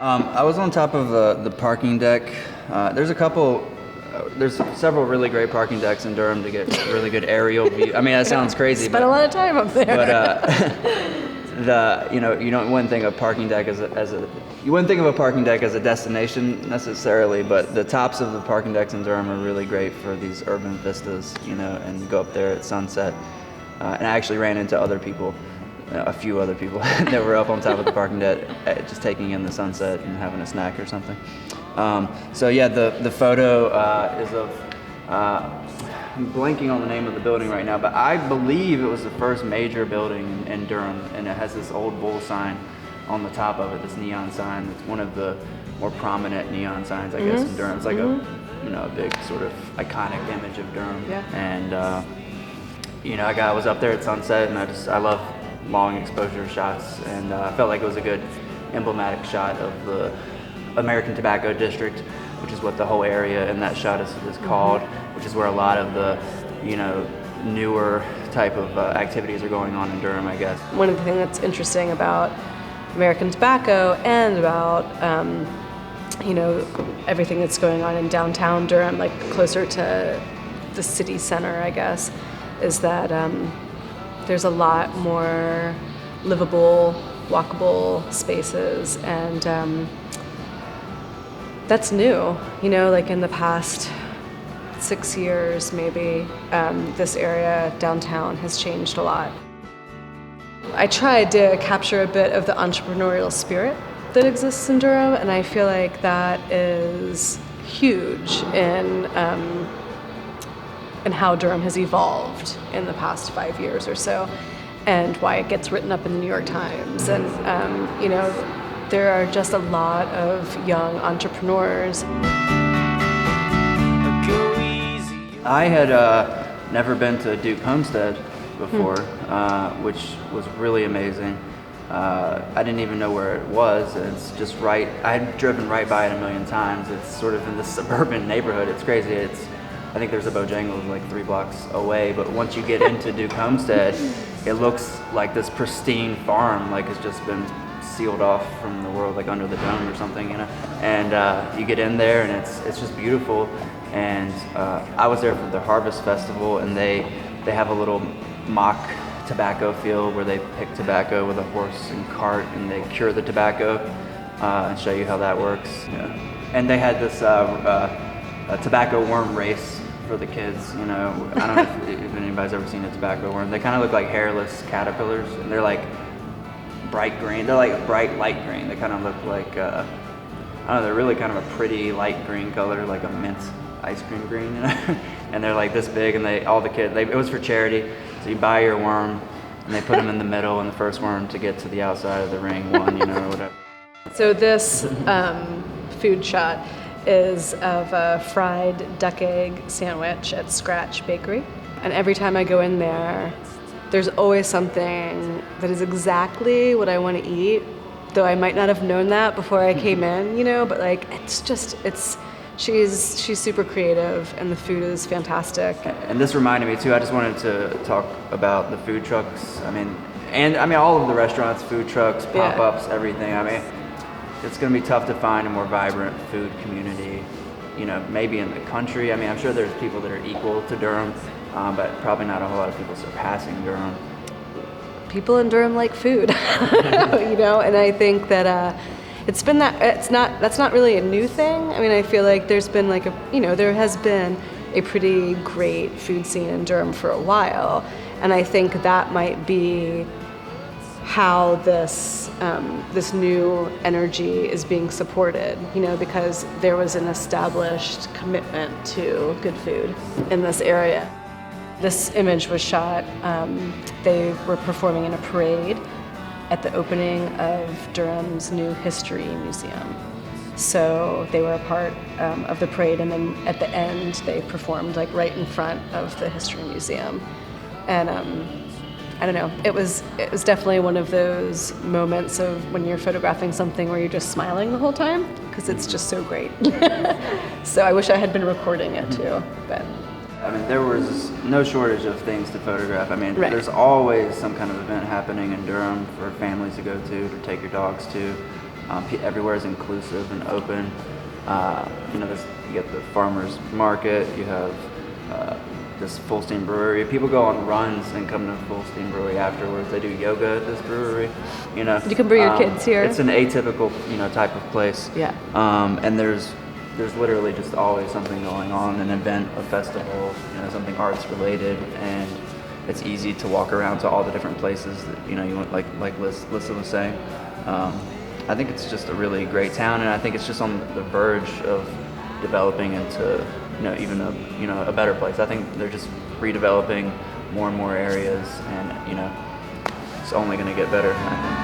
I was on top of the parking deck. There's several really great parking decks in Durham to get really good aerial view. I mean, that sounds crazy. Spent a lot of time up there. But you wouldn't think of parking deck you wouldn't think of a parking deck as a destination necessarily, but the tops of the parking decks in Durham are really great for these urban vistas, and you go up there at sunset. And I actually ran into a few other people that were up on top of the parking deck, just taking in the sunset and having a snack or something. So yeah, the photo is of, I'm blanking on the name of the building right now, but I believe it was the first major building in Durham, and it has this old bull sign on the top of it, this neon sign. It's one of the more prominent neon signs, I guess, in Durham. It's like a big sort of iconic image of Durham. Yeah. And I was up there at sunset, and I love long exposure shots, and I felt like it was a good emblematic shot of the American Tobacco District, which is what the whole area in that shot is called, which is where a lot of the newer type of activities are going on in Durham, I guess. One of the things that's interesting about American tobacco and about everything that's going on in downtown Durham, like closer to the city center, I guess, is that there's a lot more livable, walkable spaces, and that's new. Like in the past 6 years, maybe, this area downtown has changed a lot. I tried to capture a bit of the entrepreneurial spirit that exists in Durham, and I feel like that is huge in how Durham has evolved in the past 5 years or so, and why it gets written up in the New York Times. And there are just a lot of young entrepreneurs. I had never been to Duke Homestead before, which was really amazing. I didn't even know where it was. It's just right. I'd driven right by it a million times. It's sort of in this suburban neighborhood. It's crazy. I think there's a Bojangles like 3 blocks away, but once you get into Duke Homestead, it looks like this pristine farm, like it's just been sealed off from the world, like under the dome or something, And you get in there, and it's just beautiful. And I was there for the Harvest Festival, and they have a little mock tobacco field where they pick tobacco with a horse and cart, and they cure the tobacco and show you how that works. Yeah. And they had this a tobacco worm race for the kids. I don't know if anybody's ever seen a tobacco worm. They kind of look like hairless caterpillars, and they're like bright green. They're like bright light green. They kind of look like I don't know. They're really kind of a pretty light green color, like a mint ice cream green. And they're like this big, and it was for charity. So you buy your worm, and they put them in the middle, and the first worm to get to the outside of the ring won, or whatever. So this food shot is of a fried duck egg sandwich at Scratch Bakery. And every time I go in there, there's always something that is exactly what I want to eat, though I might not have known that before I came in, but like she's super creative, and the food is fantastic. And this reminded me too, I just wanted to talk about the food trucks. I mean all of the restaurants, food trucks, pop-ups, everything. It's going to be tough to find a more vibrant food community, maybe in the country. I'm sure there's people that are equal to Durham, but probably not a whole lot of people surpassing Durham. People in Durham like food, and I think that that's not really a new thing. I feel like there's been there has been a pretty great food scene in Durham for a while, and I think that might be how this new energy is being supported, because there was an established commitment to good food in this area. This image was shot, they were performing in a parade at the opening of Durham's new history museum. So they were a part of the parade, and then at the end they performed right in front of the history museum. And I don't know, it was definitely one of those moments of when you're photographing something where you're just smiling the whole time, because it's just so great. So I wish I had been recording it too, but. There was no shortage of things to photograph. Right. There's always some kind of event happening in Durham for families to go to take your dogs to. Everywhere is inclusive and open. You get the farmers market. You have this Full Steam Brewery. People go on runs and come to Full Steam Brewery afterwards. They do yoga at this brewery. You can bring your kids here. It's an atypical type of place. Yeah. And there's literally just always something going on, an event, a festival, something arts related, and it's easy to walk around to all the different places that you want, like Lissa was saying. I think it's just a really great town, and I think it's just on the verge of developing into even a better place. I think they're just redeveloping more and more areas, and it's only going to get better, I think.